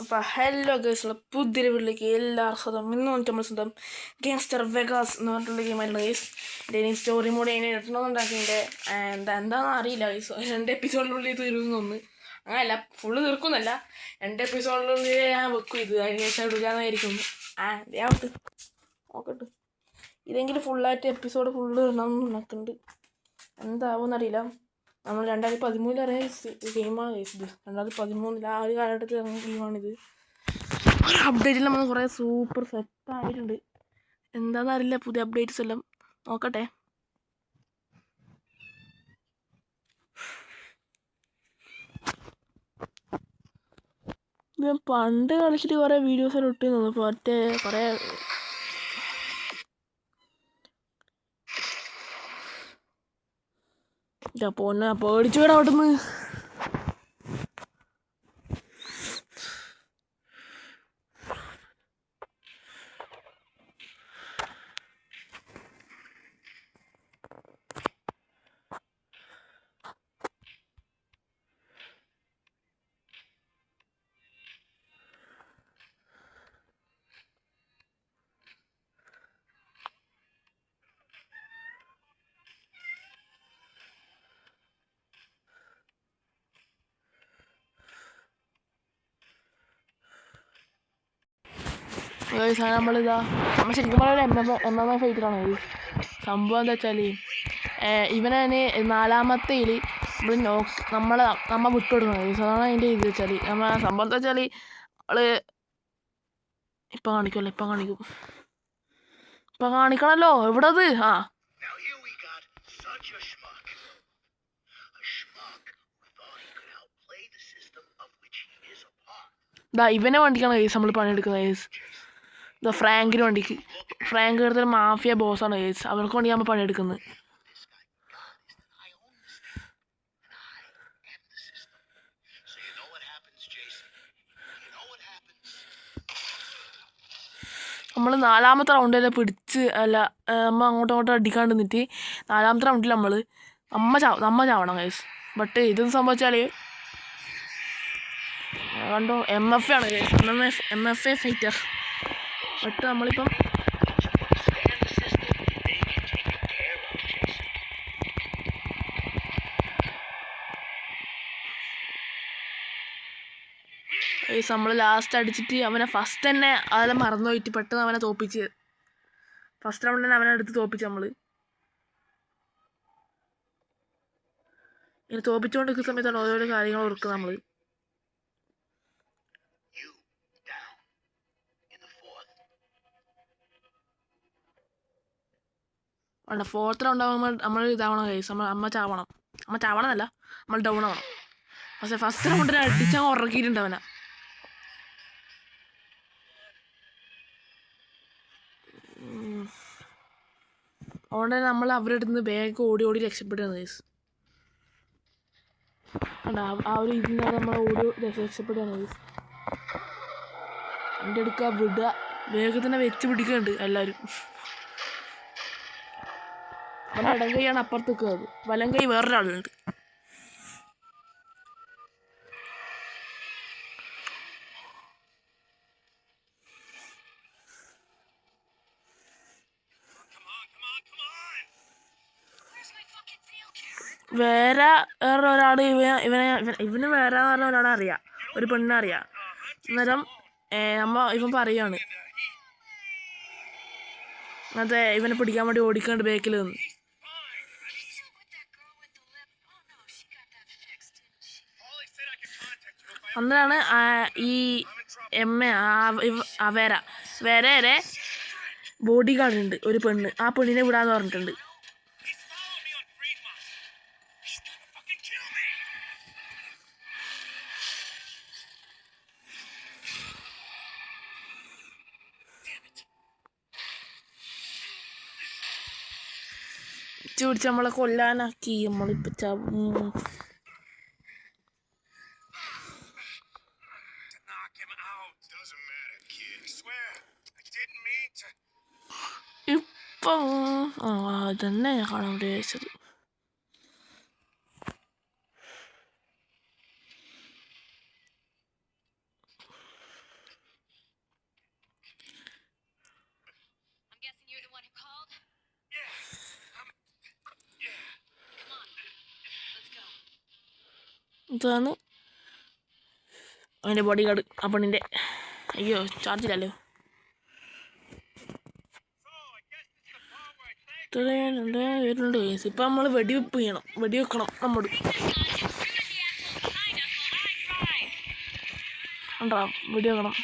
അപ്പോൾ hello guys, പുതിയൊരു വീട്ടിലേക്ക് എല്ലാവർക്കും സ്വന്തം. ഇന്ന് നമ്മൾ സ്വന്തം ഗാങ്സ്റ്റർ വെഗാസ് എന്ന് പറഞ്ഞിട്ടുള്ള ഗെയിമായിരുന്നു ഗൈസ്. ഇനി സ്റ്റോറി മോഡ് അതിനെ ഇടണമെന്നുണ്ടാക്കിൻ്റെ എന്താണെന്ന് അറിയില്ല ഗൈസ്. 2 എപ്പിസോഡിനുള്ളിൽ തീർന്നൊന്ന് അങ്ങനെയല്ല, ഫുള്ള് തീർക്കുന്നല്ല, 2 എപ്പിസോഡിനുള്ളിൽ ഞാൻ വെക്കും. ഇത് അതിന് ശേഷം ഇടുകയെന്നായിരിക്കുന്നു. ദേവത്ത് നോക്കട്ടെ, ഇതെങ്കിലും ഫുള്ളായിട്ട് എപ്പിസോഡ് ഫുള്ള് ഇടണമെന്ന് നടക്കുന്നുണ്ട്. എന്താവുമെന്നറിയില്ല. നമ്മൾ 2013 ഇറങ്ങിയ ഗെയിമാണ് ഇത്. 2013 ആ ഒരു കാലഘട്ടത്തിൽ ഇറങ്ങിയ ഗെയിമാണിത്. ഒരു അപ്ഡേറ്റിൽ നമ്മൾ കുറേ സൂപ്പർ സെറ്റായിട്ടുണ്ട്. എന്താണെന്നറിയില്ല, പുതിയ അപ്ഡേറ്റ്സ് എല്ലാം നോക്കട്ടെ. ഞാൻ പണ്ട് കളിച്ചിട്ട് കുറേ വീഡിയോസെല്ലാം ഇട്ട് തന്നു. മറ്റേ കുറേ പൊന്നെ പേടിച്ചു വിടാം അവിടുന്ന്. നമ്മൾ ശരിക്കും പറഞ്ഞാൽ MMA ഫൈറ്ററാണ് ഇത്. സംഭവം എന്താ വെച്ചാൽ, ഇവനെ 4-മത്തേൽ നമ്മ വിട്ടുകൊടുക്കുന്നത്. അതാണ് അതിൻ്റെ ഇത് വെച്ചാൽ. സംഭവം എന്താ വെച്ചാൽ, ഇപ്പം കാണിക്കുമല്ലോ, ഇപ്പം കാണിക്കണമല്ലോ. എവിടെ അത്? ഇവനെ വണ്ടിക്കാണ് കേസ് നമ്മൾ പണിയെടുക്കുന്നത് കേസ്. ഫ്രാങ്കിന് വണ്ടിക്ക്. ഫ്രാങ്ക് എടുത്ത മാഫിയ ബോസാണ് കേസ്. അവർക്ക് വേണ്ടി നമ്മൾ പണിയെടുക്കുന്നത്. നമ്മൾ 4-മത്തെ റൗണ്ടിലെ പിടിച്ച് നമ്മ അങ്ങോട്ടും അടിക്കാണ്ട് നിന്നിട്ട് 4-മത്തെ റൗണ്ടിൽ നമ്മ ചാവണം കേസ്. ബട്ട് ഇതെന്ന് സംഭവിച്ചാൽ കണ്ടോ, MFA ആണ് കേസ്. MFA fighter. ബട്ട് നമ്മളിപ്പം നമ്മൾ ലാസ്റ്റ് അടിച്ചിട്ട് അവനെ ഫസ്റ്റ് തന്നെ അതെല്ലാം മറന്നു പോയിട്ട് പെട്ടെന്ന് അവനെ തോപ്പിച്ച്, ഫസ്റ്റ് റൗണ്ട് തന്നെ അവനെ എടുത്ത് തോപ്പിച്ച്. നമ്മൾ ഇങ്ങനെ തോപ്പിച്ചുകൊണ്ടിരിക്കുന്ന സമയത്താണ് ഓരോരോ കാര്യങ്ങൾ ഓർക്കുക. നമ്മൾ അല്ല, 4th റൗണ്ട് ആകുമ്പോൾ നമ്മൾ ഇതാവണം കേസ്. അമ്മ ചാവണമെന്നല്ല, നമ്മൾ ഡൗൺ ആവണം. പക്ഷേ ഫസ്റ്റ് റൗണ്ടിൽ അടിച്ചാൽ ഉറക്കിയിട്ടുണ്ട് അവനെ. അതുകൊണ്ട് തന്നെ നമ്മൾ അവരുടെ അടുത്ത് നിന്ന് വേഗം ഓടി രക്ഷപ്പെടുകയാണ് കേസ്. ആ ഒരു ഇതിനാണ് നമ്മൾ രക്ഷപ്പെടുകയാണ് കേസ്. എൻ്റെ അടുക്കുക, വിടുക, വേഗം തന്നെ വെച്ച് പിടിക്കുന്നുണ്ട് എല്ലാവരും. അവൻ്റെ ഇടം കൈയാണ് അപ്പുറത്ത് നിൽക്കുന്നത്, വലം കൈ വേറൊരാളുണ്ട്. വേറൊരാൾ ഇവന് വേറെ ഒരാളെ അറിയാം, ഒരു പെണ്ണെ അറിയാം. അന്നേരം ഇവൻ പറയാണ്, അതെ, ഇവനെ പിടിക്കാൻ വേണ്ടി ഓടിക്കാണ്ട് ബേക്കിൽ നിന്ന്. അന്നേരമാണ് ഈ വേറെ ബോഡി ഗാർഡ് ഉണ്ട്, ഒരു പെണ്ണ്. ആ പെണ്ണിനെ വിടാന്ന് പറഞ്ഞിട്ടുണ്ട്. പിടിച്ച് നമ്മളെ കൊല്ലാനാക്കി. നമ്മളിപ്പോൾ ചാവും. ഇപ്പം അതന്നെ ഞാൻ കാണാൻ ഉദ്ദേശിച്ചത്. ഇതാണ് അവൻ്റെ ബോഡി ഗാർഡ്. ആ പെണ്ണിൻ്റെ അയ്യോ ചാർജില്ലല്ലോ. വരുന്നുണ്ട്. ഇപ്പം നമ്മൾ വെടിവെപ്പ് ചെയ്യണം. വെടിവെക്കണം നമ്മോട്. ഉണ്ടോ വെടിവെക്കണം.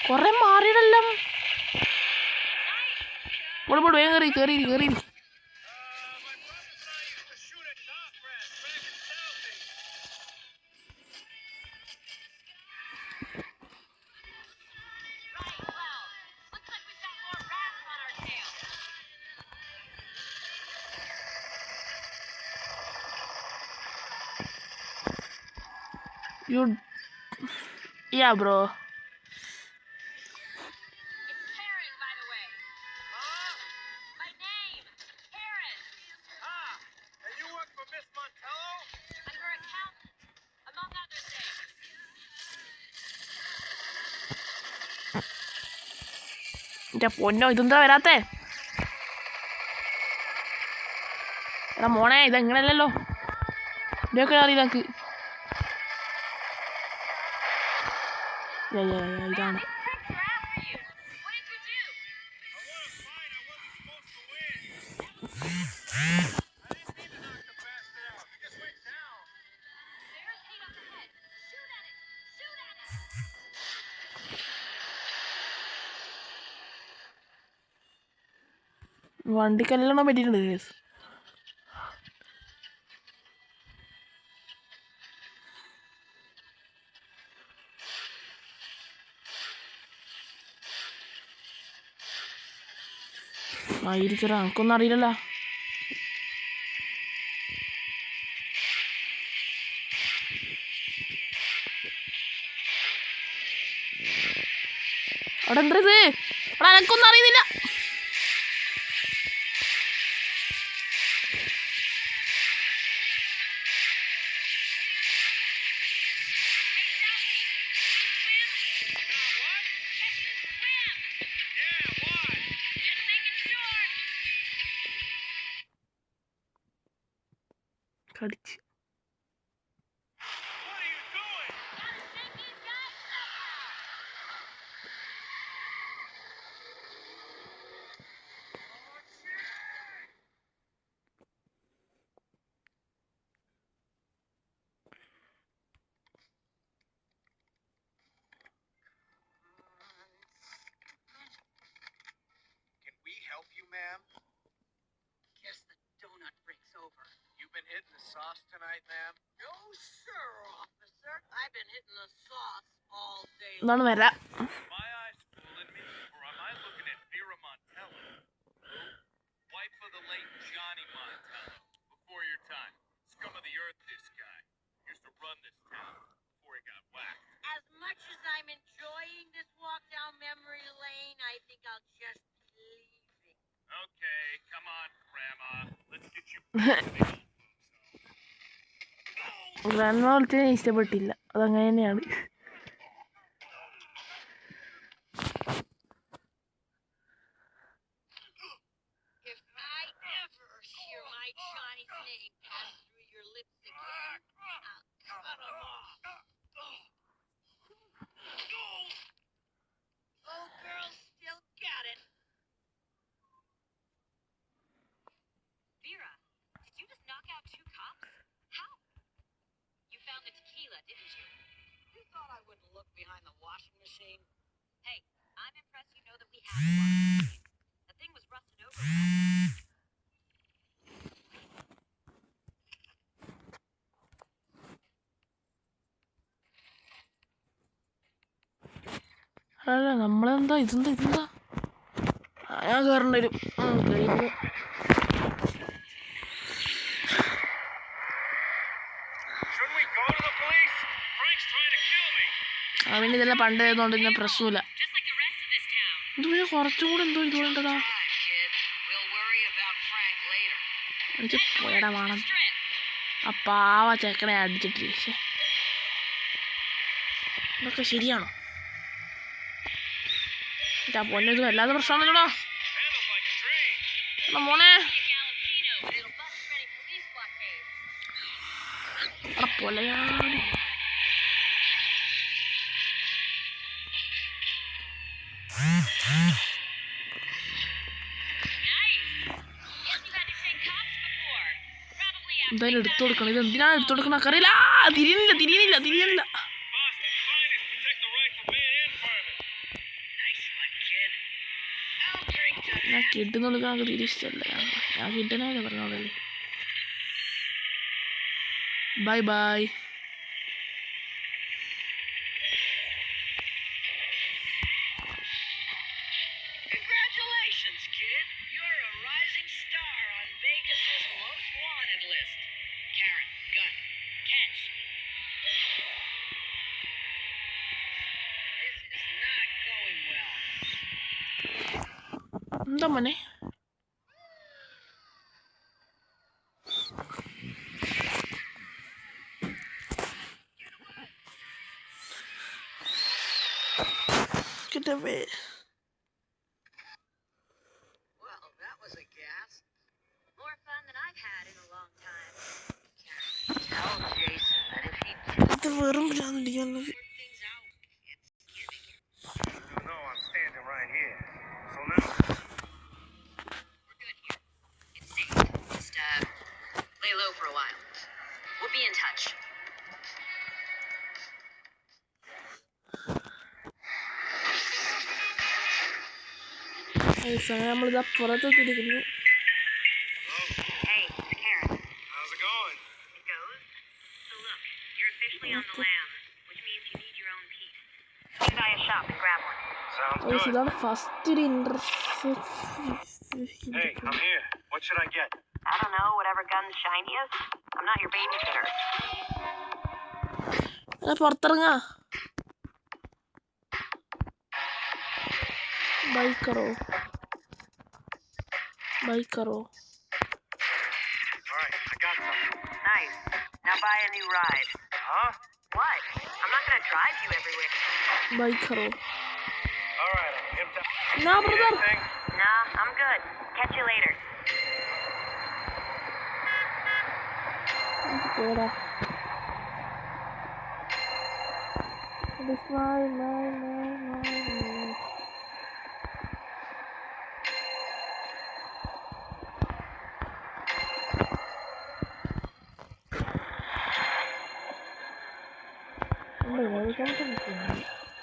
കുറെ മാറിയിടല്ലോ. പോട് വേഗം കയറി. Yeah, bro. It's Karen, by the way. My name, Karen. And you work for Miss Montello? I'm her accountant, among other things. എൻ്റെ പൊന്നോ ഇതെന്താ വരാത്തേ? എടാ മോനെ ഇതെങ്ങനെയല്ലല്ലോ. ഇതൊക്കെ അറിയില്ല എനിക്ക്. ഇതാണ്. വണ്ടിക്കെല്ലാം പറ്റിയിട്ടുണ്ട് കേസ്. ആയിരിക്കടാ എനിക്കൊന്നും അറിയില്ലല്ലോ. അവിടെ എന്താ ഇത്? എടാ എനിക്കൊന്നും അറിയുന്നില്ല. കടിച്ച് Can we help you, ma'am? Guess the donut breaks over. You've been hitting the sauce tonight, ma'am? No, sir, officer. I've been hitting the sauce all day. എന്താണ് വരാ? My eyes fooling me, or am I looking at Vera Montello? Wife of the late Johnny Montello. Before your time. Scum of the earth, this guy. Used to run this town before he got whacked. As much as I'm enjoying this walk down memory lane, I think I'll just be leaving. Okay, come on, Grandma. Let's get you. Grandma വിളിച്ചത് ഇഷ്ടപ്പെട്ടില്ല. അതങ്ങനെ തന്നെയാണ്. If I ever hear my Johnny's name pass through your lips again, I'll cut him off. Old girl still got it. Vera, did you just knock out 2 cops? How? You found the tequila, didn't you? You thought I wouldn't look behind the washing machine? Hey, I'm impressed you know that we have a washing machine. The thing was rusted over when I found it. അല്ല നമ്മളെന്താ ഇതെന്താ ഞാൻ കയറേണ്ടി വരും. കഴിയുമ്പോൾ Shouldn't we go to the police? Frank's trying to kill me. അവന് ഇതെല്ലാം പണ്ട് ആയതുകൊണ്ട് തന്നെ പ്രശ്നമില്ല. Just like the rest of this town. ഇത് പിന്നെ കുറച്ചും കൂടെ എന്തോ ഇത് വേണ്ടതാ. Kid, we'll worry about Frank later. എനിക്ക് പോയടാ വേണം. ആ പാവ ചെക്കനെ അടിച്ചിട്ടില്ലേ. ശ്ശെ. ഇതൊക്കെ ശരിയാണോ? ആ പൊന്നത് വല്ലാതെ പ്രശ്നമാണല്ലോടാ. Handles like a dream. മോനെ Galapino, but it'll bust for any police പൊലയാടി. എന്തായാലും എടുത്തു കൊടുക്കണം. ഇത് എന്തിനാണ് എടുത്തു കൊടുക്കണം അറിയില്ല. തിരിയണില്ല. ഞാൻ കിഡ്ന്ന് കൊടുക്കാൻ നമുക്ക് തീരെ ഇഷ്ടമല്ല. ഞാൻ കിഡനായില്ല പറഞ്ഞോളല്ലേ. By. Congratulations, kid. You're a rising star on Vegas's most wanted list. Karen, gun, catch. This is not going well. എന്താ മോനെ? കിട്ടവേ. Well, that was a gas. More fun than I've had in a long time. Tell Jason that if he ഇത് വെറും ഭ്രാന്തിയാണത്. work things out, it's giving. You know I'm standing right here. So now. We're good here. It's safe. Just lay low for a while. We'll be in touch. നമ്മളിത് അപ്പുറത്ത് തിരിക്കുന്നു. Hey, it's Karen. How's it going? It goes. So look, you're officially on the lam, which means you need your own piece. Swing by a shop and grab one. Sounds good. ഇതാണ് first ഒരു Hey, I'm here. What should I get? I don't know, whatever gun's shiniest. I'm not your babysitter. പുറത്തിറങ്ങാ. ബൈക്കറോ All right, I got something. Nice. Now buy a new ride. Huh? What? I'm not gonna drive you everywhere. ബൈക്കറോ. All right, I'm hipped up. Nah, brother. Anything? Nah, I'm good. Catch you later. പോടാ. My.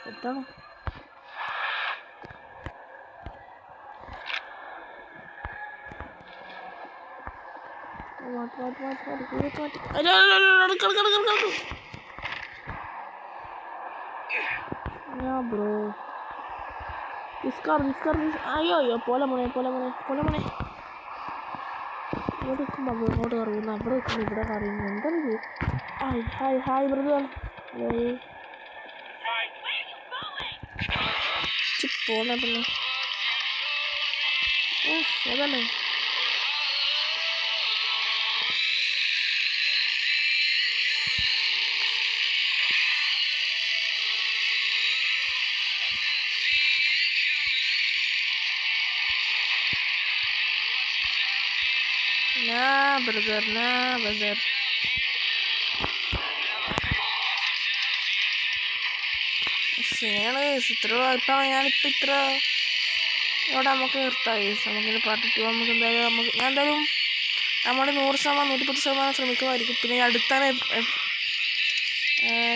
എത്താണോ? Bro അയ്യോ പോലെ മോനെ ഇങ്ങോട്ട് നിൽക്കുമ്പോൾ ഇങ്ങോട്ട് കറിയുന്നു. അവിടെ നിൽക്കുന്നു ഇവിടെ കറിയുന്നു. എന്താണിത്? Hi brother. പോണ പിന്നെ അതല്ലേ brother. ഞാനിപ്പോൾ ഇത്ര ഇവിടെ നമുക്ക് നിർത്താം. നമുക്കിത് പാർട്ടിട്ട് നമുക്ക് ഞാൻ എന്തായാലും നമ്മൾ 100% ശ്രമിക്കുമായിരിക്കും. പിന്നെ അടുത്താണ്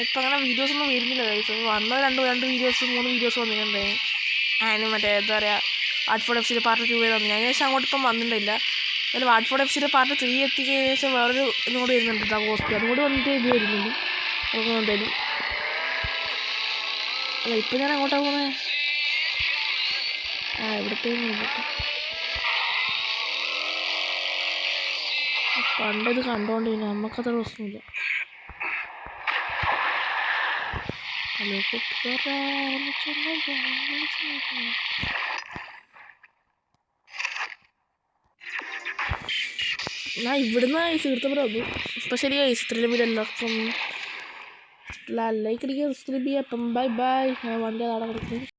ഇപ്പം അങ്ങനെ വീഡിയോസൊന്നും വരുന്നില്ല. വന്ന രണ്ട് വീഡിയോസ് 3 വീഡിയോസ് വന്നിട്ടുണ്ട്. അതിന് മറ്റേ എന്താ പറയുക വാട്ട്ഫോർഡ് എഫ്സിയുടെ പാർട്ട് 2 വരെ വന്നു. ഞാൻ ശേഷം അങ്ങോട്ട് ഇപ്പം വന്നിട്ടില്ല. അതിൽ വാട്ട്ഫോർഡ് എഫ്സിയുടെ പാർട്ട് 3 എത്തിക്കഴിഞ്ഞ ശേഷം വേറൊരു ഇതും കൂടി വരുന്നുണ്ട്. ഗോസ്റ്റ് അതും കൂടി വന്നിട്ട് ഇത് വരുന്നുണ്ട്. നമുക്ക് എന്തായാലും അല്ല ഇപ്പം ഞാൻ അങ്ങോട്ടാണ് പോകുന്നത്. ഇവിടുത്തെ പണ്ടത് കണ്ടോണ്ട് പിന്നെ നമുക്കത്ര പ്രശ്നമില്ല. ഞാൻ ഇവിടുന്ന് ഐസ് എടുത്തപ്പോൾ വന്നു. ഇപ്പം ശരി ഐസ് ഇത്രയും വീട് എല്ലാവർക്കും ലൈക്ക് അടിക്കുക, സബ്സ്ക്രൈബ് ചെയ്യുക. അപ്പം ബൈ. ഞാൻ വണ്ടി അവിടെ കിടക്കും.